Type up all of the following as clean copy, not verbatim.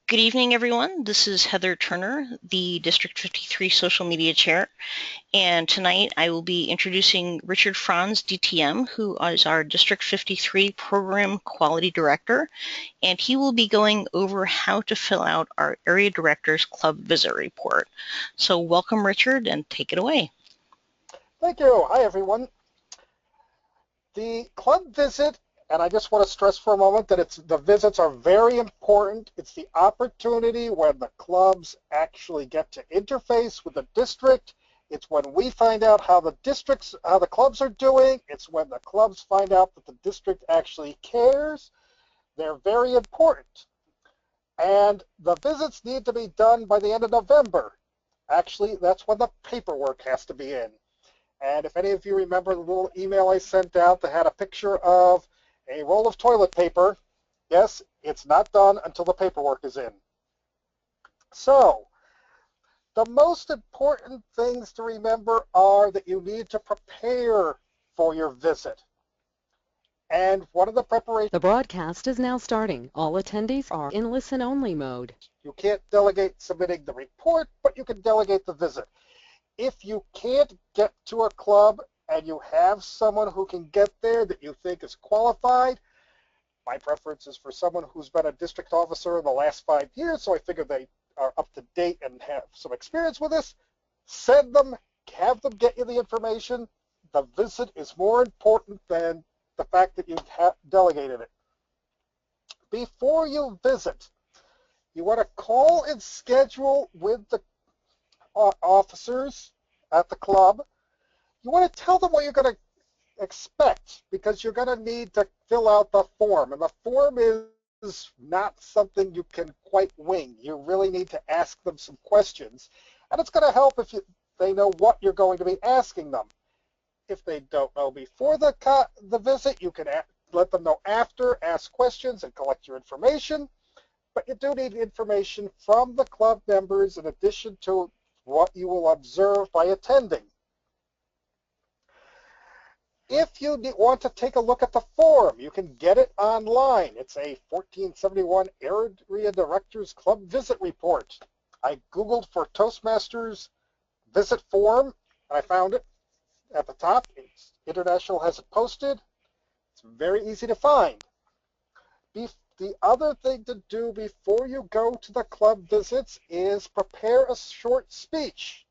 Good evening, everyone. This is Heather Turner, the District 53 Social Media Chair, and tonight I will be introducing Richard Franz, DTM, who is our District 53 Program Quality Director, and he will be going over how to fill out our Area Director's Club Visit Report. So welcome, Richard, and take it away. Thank you. Hi, everyone. The club visit, and I just want to stress for a moment that the visits are very important. It's the opportunity when the clubs actually get to interface with the district. It's when we find out how the clubs are doing. It's when the clubs find out that the district actually cares. They're very important. And the visits need to be done by the end of November. Actually, that's when the paperwork has to be in. And if any of you remember the little email I sent out that had a picture of a roll of toilet paper, yes, it's not done until the paperwork is in. So, the most important things to remember are that you need to prepare for your visit. And one of the preparations... The broadcast is now starting. All attendees are in listen-only mode. You can't delegate submitting the report, but you can delegate the visit. If you can't get to a club and you have someone who can get there that you think is qualified, my preference is for someone who's been a district officer in the last 5 years, so I figure they are up to date and have some experience with this. Send them, have them get you the information. The visit is more important than the fact that you've delegated it. Before you visit, you want to call and schedule with the officers at the club. You want to tell them what you're going to expect because you're going to need to fill out the form. And the form is not something you can quite wing. You really need to ask them some questions. And it's going to help if they know what you're going to be asking them. If they don't know before the visit, you can let them know after, ask questions, and collect your information. But you do need information from the club members in addition to what you will observe by attending. If you want to take a look at the form, you can get it online. It's a 1471 Area Directors Club Visit Report. I Googled for Toastmasters visit form, and I found it at the top. International has it posted. It's very easy to find. The other thing to do before you go to the club visits is prepare a short speech,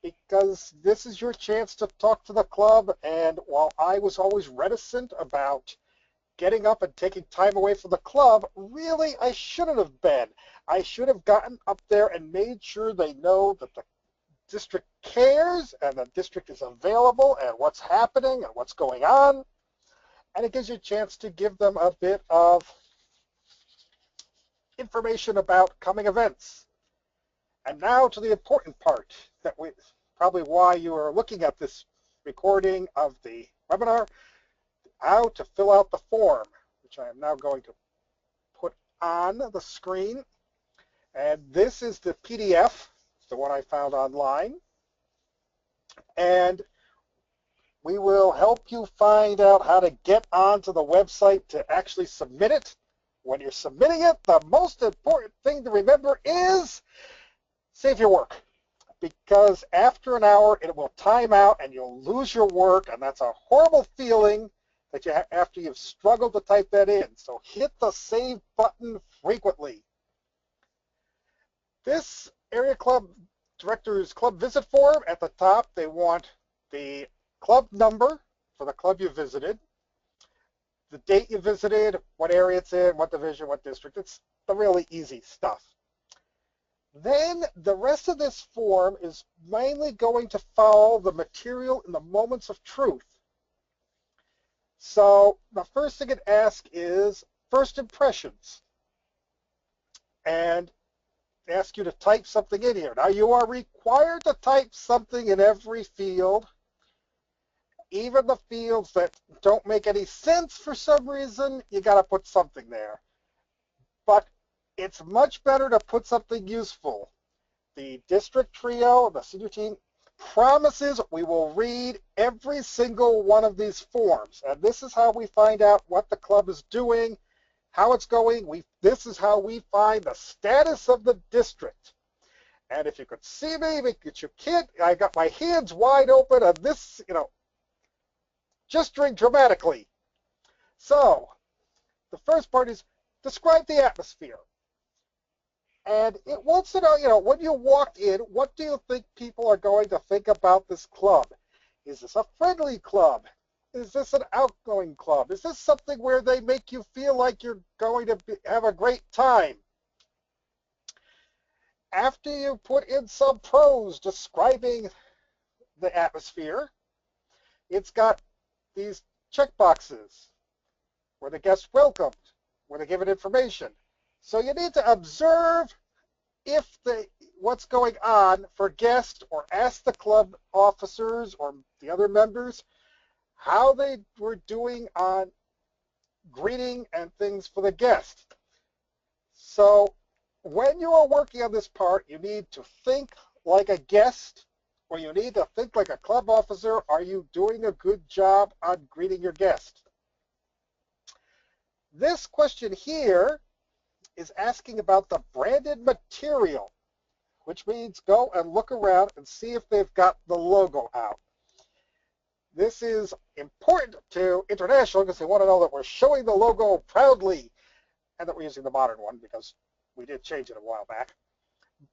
because this is your chance to talk to the club. And while I was always reticent about getting up and taking time away from the club, really I shouldn't have been. I should have gotten up there and made sure they know that the district cares and the district is available and what's happening and what's going on. And it gives you a chance to give them a bit of information about coming events. And now to the important part, probably why you are looking at this recording of the webinar, how to fill out the form, which I am now going to put on the screen. And this is the PDF, the one I found online. And we will help you find out how to get onto the website to actually submit it. When you're submitting it, the most important thing to remember is save your work, because after an hour it will time out and you'll lose your work, and that's a horrible feeling that after you've struggled to type that in. So hit the save button frequently. This Area Club Directors Club Visit form, at the top they want the club number for the club you visited, the date you visited, what area it's in, what division, what district. It's the really easy stuff. Then the rest of this form is mainly going to follow the material in the moments of truth. So the first thing it asks is first impressions, and ask you to type something in here. Now you are required to type something in every field. Even the fields that don't make any sense for some reason, you got to put something there. But it's much better to put something useful. The district trio, the senior team, promises we will read every single one of these forms. And this is how we find out what the club is doing, how it's going. this is how we find the status of the district. And if you could see me, but you can't, I got my hands wide open on this, gesturing dramatically. So the first part is describe the atmosphere. And it wants to know, when you walk in, what do you think people are going to think about this club? Is this a friendly club? Is this an outgoing club? Is this something where they make you feel like you're going to have a great time? After you put in some prose describing the atmosphere, it's got these check boxes where the guest's welcomed, where they're given information. So you need to observe what's going on for guests, or ask the club officers or the other members how they were doing on greeting and things for the guest. So when you are working on this part, you need to think like a guest, or you need to think like a club officer. Are you doing a good job on greeting your guest? This question here is asking about the branded material, which means go and look around and see if they've got the logo out. This is important to international because they want to know that we're showing the logo proudly, and that we're using the modern one because we did change it a while back.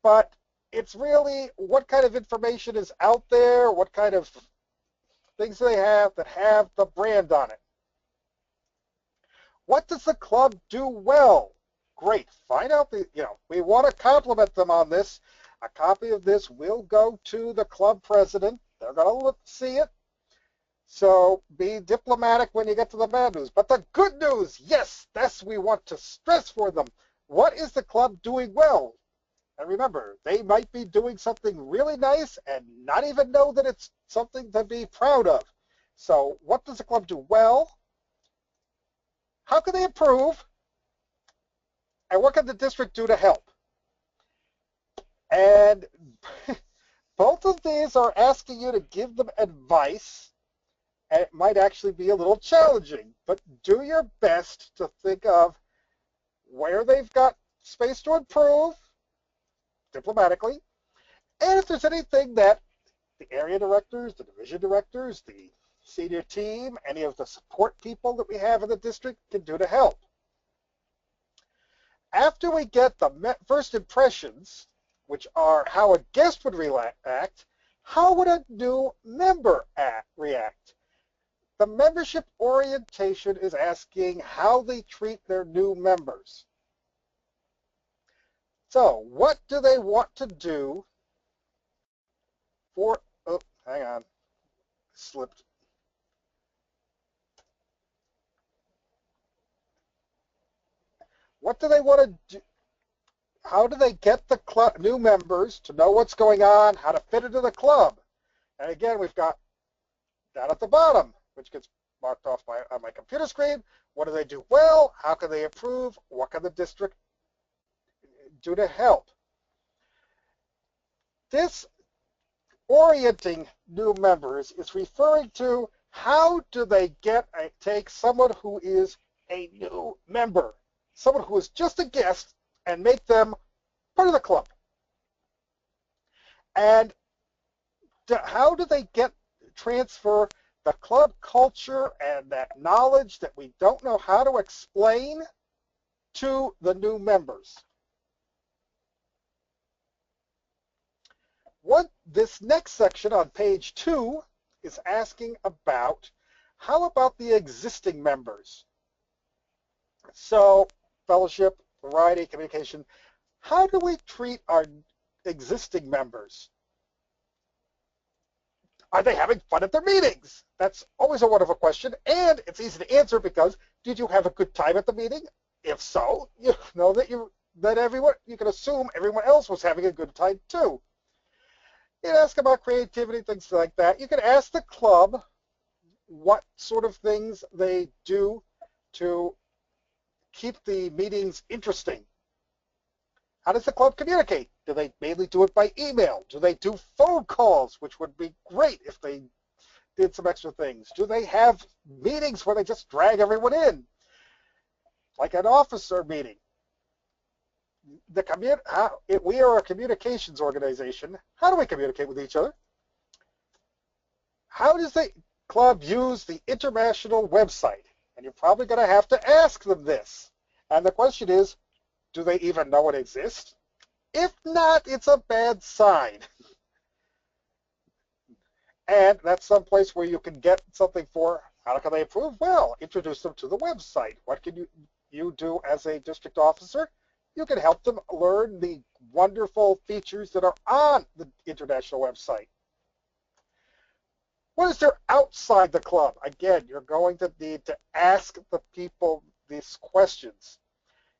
But it's really what kind of information is out there, what kind of things do they have that have the brand on it. What does the club do well? Great. Find out we want to compliment them on this. A copy of this will go to the club president. They're going to see it. So be diplomatic when you get to the bad news. But the good news, yes, that's we want to stress for them. What is the club doing well? And remember, they might be doing something really nice and not even know that it's something to be proud of. So what does the club do well? How can they improve? And what can the district do to help? And both of these are asking you to give them advice. And it might actually be a little challenging, but do your best to think of where they've got space to improve diplomatically, and if there's anything that the area directors, the division directors, the senior team, any of the support people that we have in the district can do to help. After we get the first impressions, which are how a guest would react, how would a new member react? The membership orientation is asking how they treat their new members. So what do they want to do for, oh, hang on, slipped. What do they want to do? How do they get the new members to know what's going on, how to fit into the club? And again, we've got down at the bottom, which gets marked off on my computer screen. What do they do well? How can they improve? What can the district do to help? This orienting new members is referring to how do they take someone who is a new member, someone who is just a guest, and make them part of the club. And how do they transfer the club culture and that knowledge that we don't know how to explain to the new members? This next section on page 2 is asking about how about the existing members? So fellowship, variety, communication. How do we treat our existing members? Are they having fun at their meetings? That's always a wonderful question, and it's easy to answer because did you have a good time at the meeting? If so, you know that you can assume everyone else was having a good time too. You can ask about creativity, things like that. You can ask the club what sort of things they do to keep the meetings interesting. How does the club communicate? Do they mainly do it by email? Do they do phone calls, which would be great if they did some extra things? Do they have meetings where they just drag everyone in, like an officer meeting? we are a communications organization. How do we communicate with each other? How does the club use the international website? And you're probably going to have to ask them this. And the question is, do they even know it exists? If not, it's a bad sign. And that's someplace where you can get something for how can they improve? Well, introduce them to the website. What can you do as a district officer? You can help them learn the wonderful features that are on the international website. What is there outside the club? Again, you're going to need to ask the people these questions.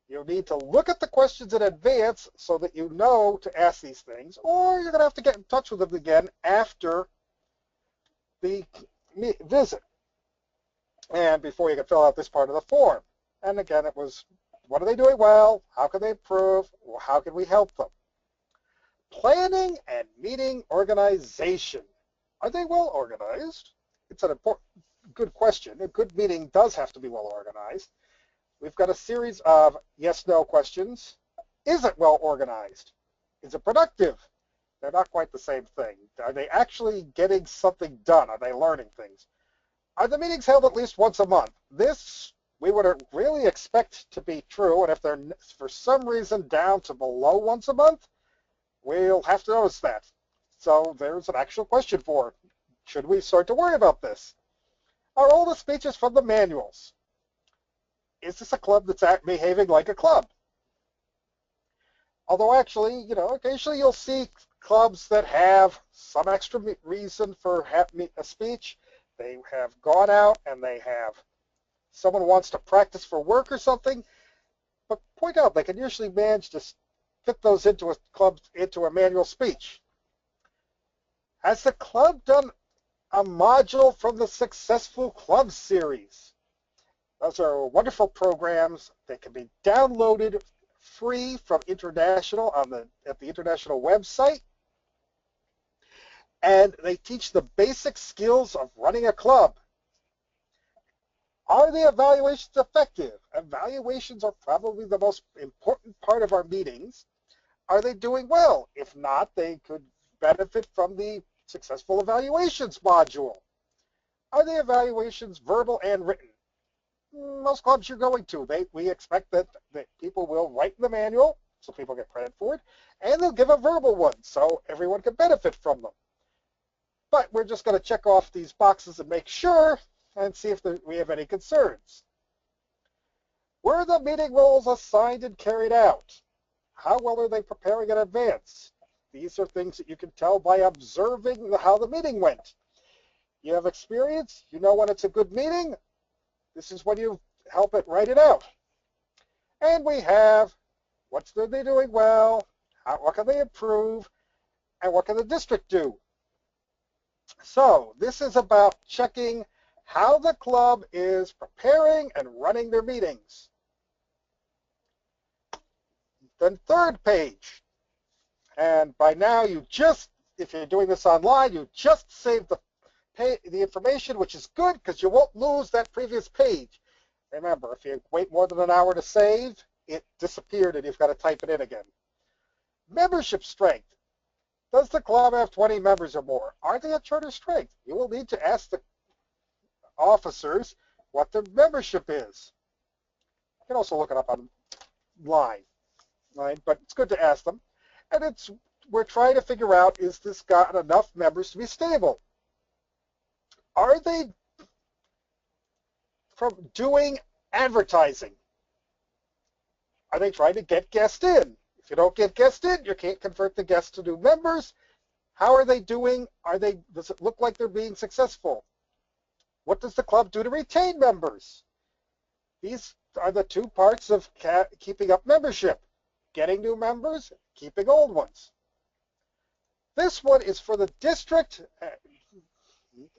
You need to look at the questions in advance so that you know to ask these things, or you're going to have to get in touch with them again after the visit and before you can fill out this part of the form. And again, it was, what are they doing well? How can they improve? How can we help them? Planning and meeting organization. Are they well organized? It's an important, good question. A good meeting does have to be well organized. We've got a series of yes-no questions. Is it well organized? Is it productive? They're not quite the same thing. Are they actually getting something done? Are they learning things? Are the meetings held at least once a month? This we would really expect to be true, and if they're for some reason down to below once a month, we'll have to notice that. So there's an actual question for, should we start to worry about this? Are all the speeches from the manuals? Is this a club that's behaving like a club? Although actually, occasionally you'll see clubs that have some extra reason for a speech. They have gone out and they have, someone wants to practice for work or something, but point out they can usually manage to fit those into a manual speech. Has the club done a module from the Successful Club series? Those are wonderful programs that can be downloaded free from International at the International website. And they teach the basic skills of running a club. Are the evaluations effective? Evaluations are probably the most important part of our meetings. Are they doing well? If not, they could benefit from the Successful Evaluations module. Are the evaluations verbal and written? Most clubs you're going to, we expect that people will write the manual, so people get credit for it, and they'll give a verbal one, so everyone can benefit from them. But we're just going to check off these boxes and make sure and see if we have any concerns. Were the meeting roles assigned and carried out? How well are they preparing in advance? These are things that you can tell by observing how the meeting went. You have experience, you know when it's a good meeting. This is when you help it write it out. And we have, what are they doing well? What can they improve? And what can the district do? So this is about checking how the club is preparing and running their meetings. Then third page. And by now if you're doing this online, you just saved the information, which is good because you won't lose that previous page. Remember, if you wait more than an hour to save, it disappeared and you've got to type it in again. Membership strength. Does the club have 20 members or more? Are they at charter strength? You will need to ask the officers what their membership is. You can also look it up online, right? But it's good to ask them. And we're trying to figure out, is this got enough members to be stable? Are they from doing advertising? Are they trying to get guests in? If you don't get guests in, you can't convert the guests to new members. How are they doing? Does it look like they're being successful? What does the club do to retain members? These are the two parts of keeping up membership. Getting new members, keeping old ones. This one is for the district,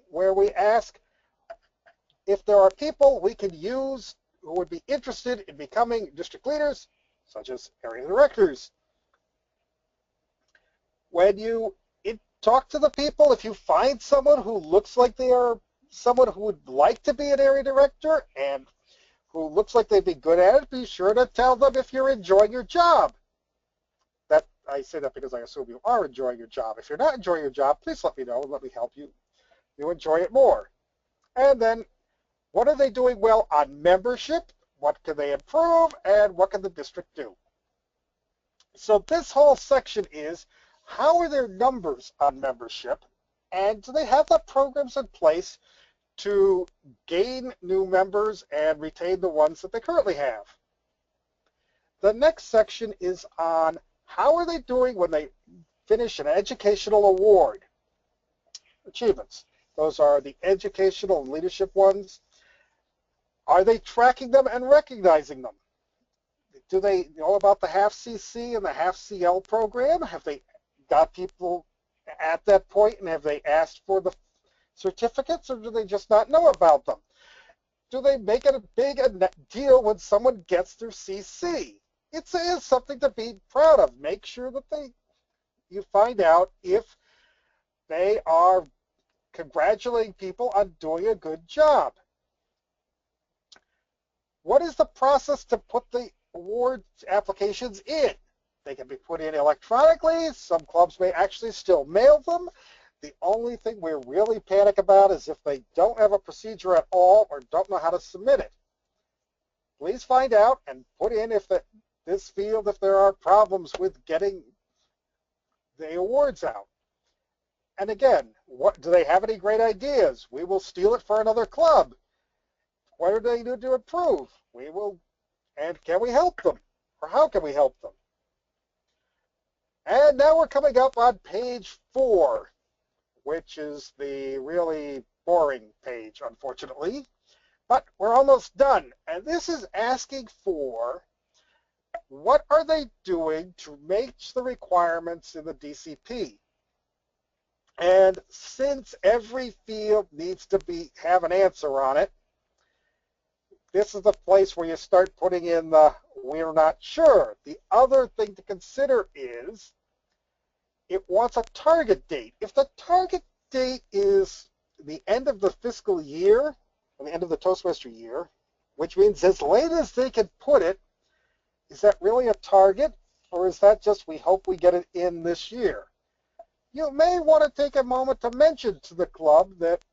where we ask if there are people we can use who would be interested in becoming district leaders, such as area directors. When you talk to the people, if you find someone who looks like they are someone who would like to be an area director and who looks like they'd be good at it, be sure to tell them if you're enjoying your job. I say that because I assume you are enjoying your job. If you're not enjoying your job, please let me know and let me help you enjoy it more. And then, what are they doing well on membership? What can they improve? And what can the district do? So this whole section is, how are their numbers on membership? And do they have the programs in place to gain new members and retain the ones that they currently have? The next section is on how are they doing when they finish an educational award. Achievements. Those are the educational and leadership ones. Are they tracking them and recognizing them? Do they know about the half CC and the half CL program? Have they got people at that point and have they asked for the certificates, or do they just not know about them? Do they make it a big deal when someone gets their CC? It is something to be proud of. Make sure that you find out if they are congratulating people on doing a good job. What is the process to put the award applications in? They can be put in electronically. Some clubs may actually still mail them. The only thing we really panic about is if they don't have a procedure at all or don't know how to submit it. Please find out and put in this field if there are problems with getting the awards out. And again, do they have any great ideas? We will steal it for another club. What do they do to improve? We will, and can we help them? Or how can we help them? And now we're coming up on page 4, which is the really boring page, unfortunately. But we're almost done. And this is asking for what are they doing to match the requirements in the DCP? And since every field needs to have an answer on it, this is the place where you start putting in the we're not sure. The other thing to consider is it wants a target date. If the target date is the end of the fiscal year, or the end of the Toastmaster year, which means as late as they can put it, is that really a target? Or is that just we hope we get it in this year? You may want to take a moment to mention to the club that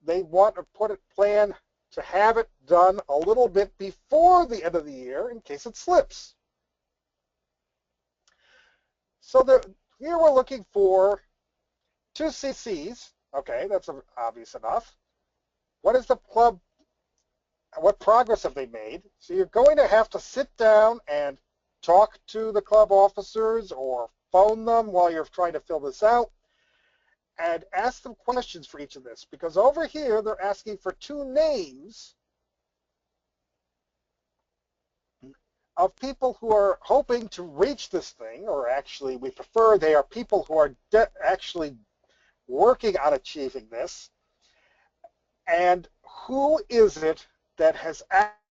they want to plan to have it done a little bit before the end of the year in case it slips. So here we're looking for 2 CCs. Okay, that's obvious enough. What is the club, what progress have they made? So you're going to have to sit down and talk to the club officers or phone them while you're trying to fill this out and ask them questions for each of this, because over here they're asking for 2 names of people who are hoping to reach this thing, or actually we prefer they are people who are actually working on achieving this. And who is it that has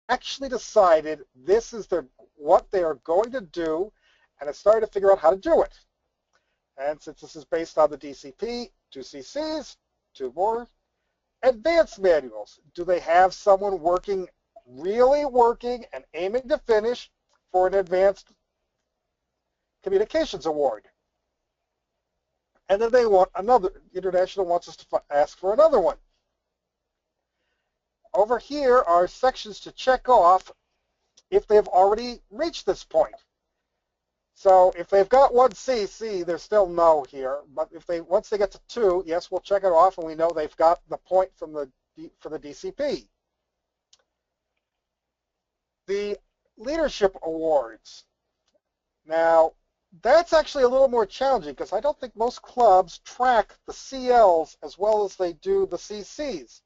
actually decided this is what they are going to do and has started to figure out how to do it? And since this is based on the DCP, 2 CCs, 2 more. Advanced manuals. Do they have someone really working and aiming to finish for an advanced communications award? And then they want International wants us to ask for another one. Over here are sections to check off if they've already reached this point. So if they've got 1 CC, there's still no here. But once they get to 2, yes, we'll check it off, and we know they've got the point for the DCP. The leadership awards. Now, that's actually a little more challenging because I don't think most clubs track the CLs as well as they do the CCs.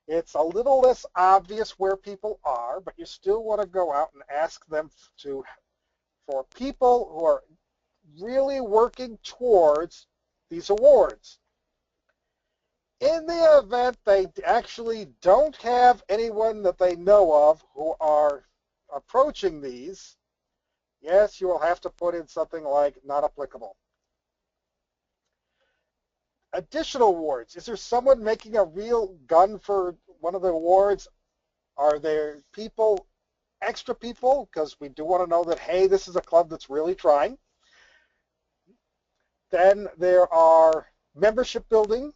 It's a little less obvious where people are, but you still want to go out and ask them for people who are really working towards these awards. In the event they actually don't have anyone that they know of who are approaching these, yes, you will have to put in something like not applicable. Additional awards. Is there someone making a real gun for one of the awards? Are there extra people? Because we do want to know that, hey, this is a club that's really trying. Then there are membership building.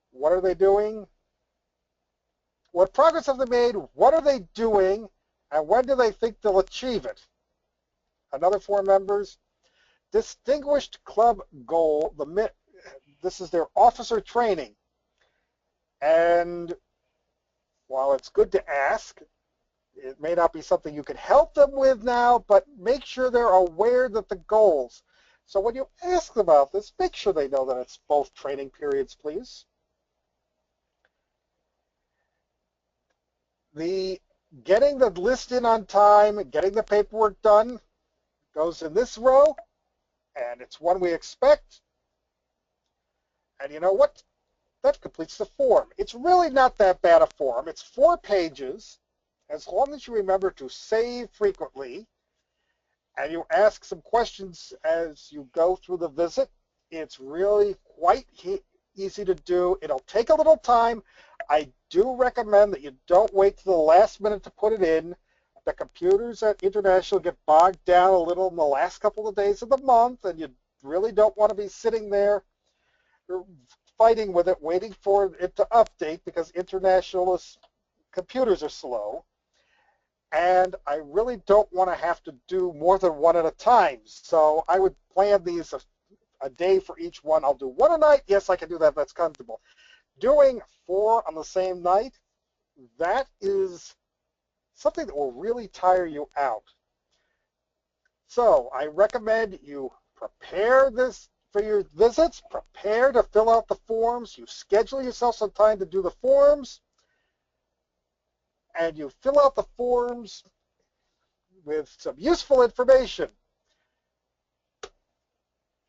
What are they doing? What progress have they made? What are they doing? And when do they think they'll achieve it? Another 4 members. Distinguished club goal. This is their officer training. And while it's good to ask, it may not be something you can help them with now, but make sure they're aware that the goals. So when you ask them about this, make sure they know that it's both training periods, please. The getting the list in on time, getting the paperwork done goes in this row, and it's one we expect. And you know what? That completes the form. It's really not that bad a form. It's 4 pages, as long as you remember to save frequently, and you ask some questions as you go through the visit. It's really quite easy to do. It'll take a little time. I do recommend that you don't wait till the last minute to put it in. The computers at International get bogged down a little in the last couple of days of the month, and you really don't want to be sitting there fighting with it, waiting for it to update because International's computers are slow. And I really don't want to have to do more than one at a time. So I would plan these a day for each one. I'll do 1 a night. Yes, I can do that. That's comfortable. Doing 4 on the same night, that is something that will really tire you out. So I recommend you prepare this for your visits, prepare to fill out the forms, you schedule yourself some time to do the forms, and you fill out the forms with some useful information.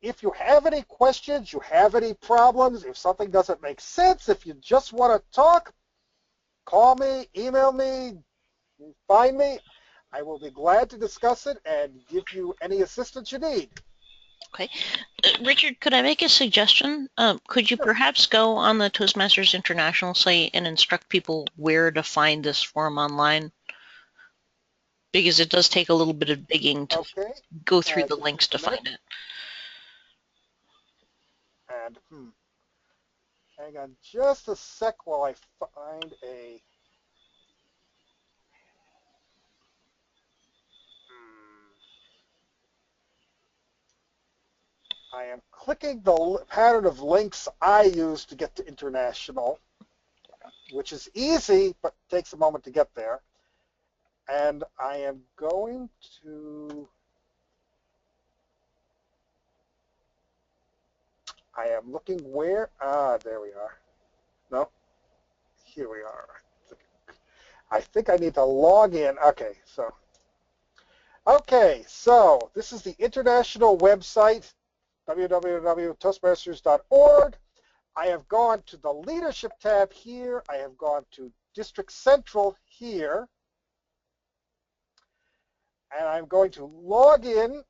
If you have any questions, you have any problems, if something doesn't make sense, if you just want to talk, call me, email me, find me. I will be glad to discuss it and give you any assistance you need. Okay. Richard, could I make a suggestion? Could you Sure. perhaps go on the Toastmasters International site and instruct people where to find this form online? Because it does take a little bit of digging to go through the links to find it. And hang on just a sec while I find a... I am clicking the pattern of links I use to get to International, which is easy, but takes a moment to get there. And I am going to... I am looking where... there we are. No, here we are. I think I need to log in. Okay, so this is the international website, www.toastmasters.org. I have gone to the leadership tab here. I have gone to District Central here. And I'm going to log in.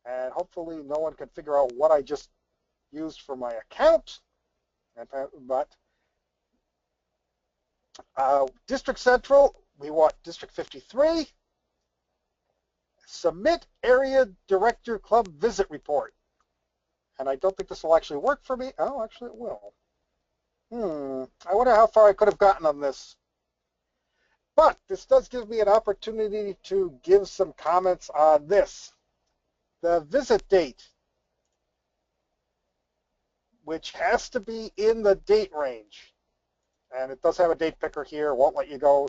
And hopefully no one can figure out what I just used for my account. But District Central, we want District 53. Submit Area Director Club Visit Report. And I don't think this will actually work for me. Oh, actually it will. I wonder how far I could have gotten on this. But this does give me an opportunity to give some comments on this. The visit date, which has to be in the date range. And it does have a date picker here. It won't let you go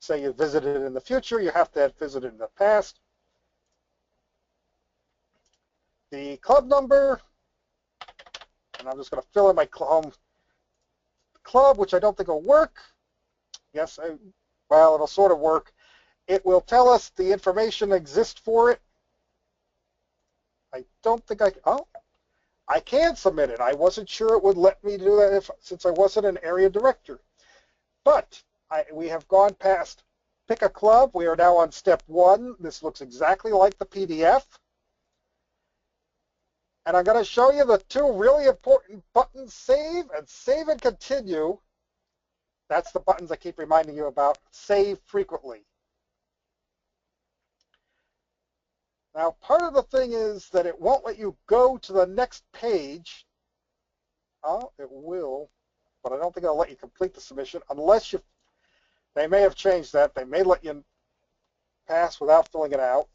say you visited in the future. You have to have visited in the past. The club number, and I'm just going to fill in my home club, which I don't think will work. Yes, well, it'll sort of work. It will tell us the information exists for it. I don't think I can submit it. I wasn't sure it would let me do that since I wasn't an area director. But we have gone past pick a club. We are now on step 1. This looks exactly like the PDF. And I'm going to show you the 2 really important buttons, save and continue. That's the buttons I keep reminding you about. Save frequently. Now, Now, part of the thing is that it won't let you go to the next page. Oh, it will, but I don't think it'll let you complete the submission unless you, they may have changed that. They may let you pass without filling it out,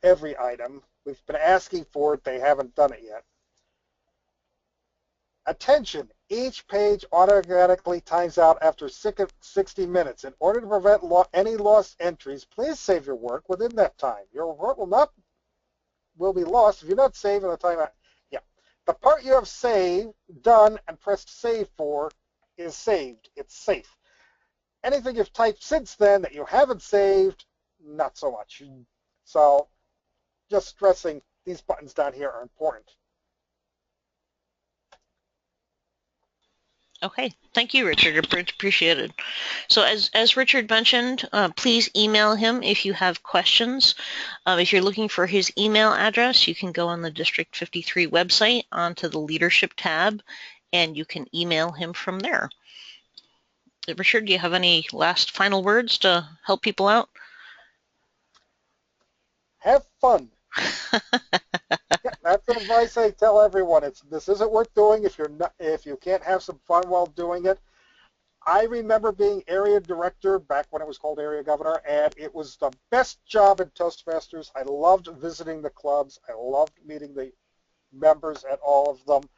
every item. We've been asking for it. They haven't done it yet. Attention, each page automatically times out after 60 minutes. In order to prevent any lost entries, please save your work within that time. Your work will be lost if you're not saving the timeout. Yeah, the part you have saved, done, and pressed save for is saved. It's safe. Anything you've typed since then that you haven't saved, not so much. So just stressing these buttons down here are important. Okay, thank you, Richard. Appreciate it. So as Richard mentioned, please email him if you have questions. If you're looking for his email address, you can go on the District 53 website onto the Leadership tab, and you can email him from there. Richard, do you have any last final words to help people out? Have fun. Yeah, that's the advice I tell everyone. This isn't worth doing if you can't have some fun while doing it. I remember being area director back when it was called area governor, and it was the best job in Toastmasters. I loved visiting the clubs. I loved meeting the members at all of them.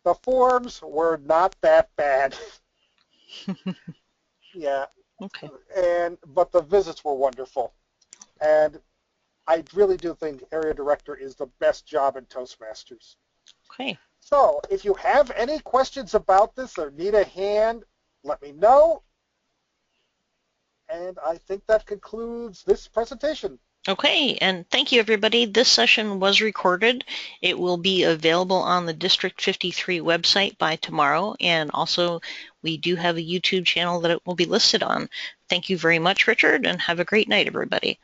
The forms were not that bad. Yeah. Okay. But the visits were wonderful. And I really do think area director is the best job in Toastmasters. Okay. So if you have any questions about this or need a hand, let me know. And I think that concludes this presentation. Okay, and thank you, everybody. This session was recorded. It will be available on the District 53 website by tomorrow, and also we do have a YouTube channel that it will be listed on. Thank you very much, Richard, and have a great night, everybody.